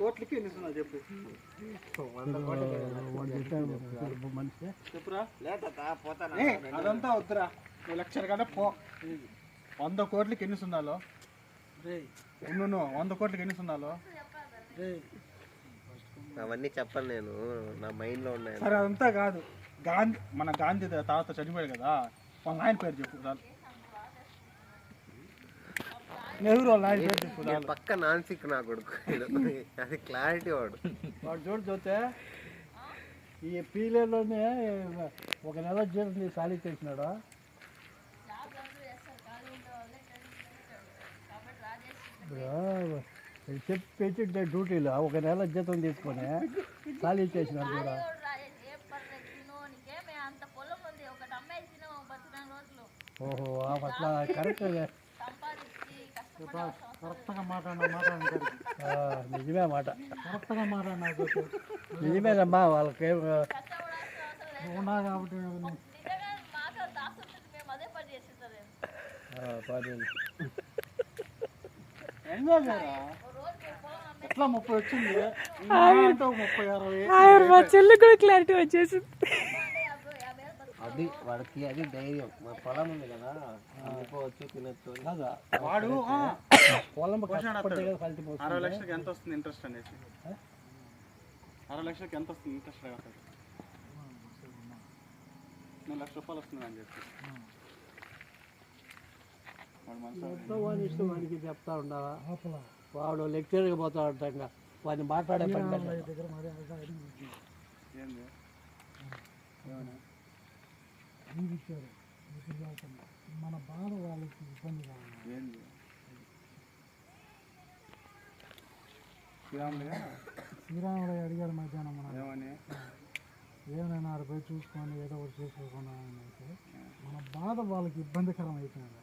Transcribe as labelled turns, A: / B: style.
A: కోట్లకి ఎన్ని సున్నా చెప్పు.
B: 100
A: చెప్పురా. అదంతా వద్దురా, 2 లక్షల కంటే పో. 100 కోట్లకి ఎన్ని సున్నాలో? 100 కోట్లకి ఎన్ని సున్నాలో?
C: అవన్నీ చెప్పను నేను, నా మైండ్లో ఉన్నాయి.
A: సరే అదంతా కాదు, మన గాంధీ తాత చనిపోయాడు కదా, వాళ్ళ ఆయన పేరు చెప్పు చాలు. నెహ్రూ వాళ్ళ ఆయన పేరు చెప్పు చాలు.
C: పక్క నాన్సిక్ నా కొడుకు, అది క్లారిటీ వాడు.
B: చూడు చూస్తే ఈ పీలేలోనే 1 నెల జీతం సాలీ చేసినాడు. చెప్పి డ్యూటీలో 1 నెల జీతం తీసుకొని సాలీ చేసినాడు కూడా. ఓహో అట్లా కరెక్ట్,
A: కరెక్ట్గా మాట్లాడిన
B: నిజమే మాట,
A: కరెక్ట్గా మాట్లాడినా
B: నిజమేనమ్మా. వాళ్ళకి
A: ఉన్నా కాబట్టి ఎట్లా 30 వచ్చింది, 30-60
D: మా చెల్లి కూడా క్లారిటీ వచ్చేసింది.
C: అది వాడికి అది ధైర్యం. మా పొలం ఉంది కదా, అందుకోవచ్చు తినొచ్చు.
A: వాడు
B: పొలం
A: 60 లక్షలకి ఎంత వస్తుంది ఇంట్రెస్ట్ అనేసి, 60 లక్షలకి ఎంత వస్తుంది ఇంట్రెస్ట్? 1 లక్ష రూపాయలు వస్తుంది అని చెప్పి
B: వాడి ఇష్టం వాడికి చెప్తా ఉండవా. వాడు లెక్చర్కి పోతా ఉంటా, వాడిని మాట్లాడే పని
A: ఏంది
B: మన బాధ వాళ్ళకి ఇబ్బంది కావాలి.
A: ఏంది శ్రీరాములు అడిగారు మధ్యాహ్నం ఏమని, ఏమైనా పోయి చూసుకొని ఏదో ఒకటి చేసుకోకుండా అంటే మన బాధ వాళ్ళకి ఇబ్బందికరం అయిపోయింది.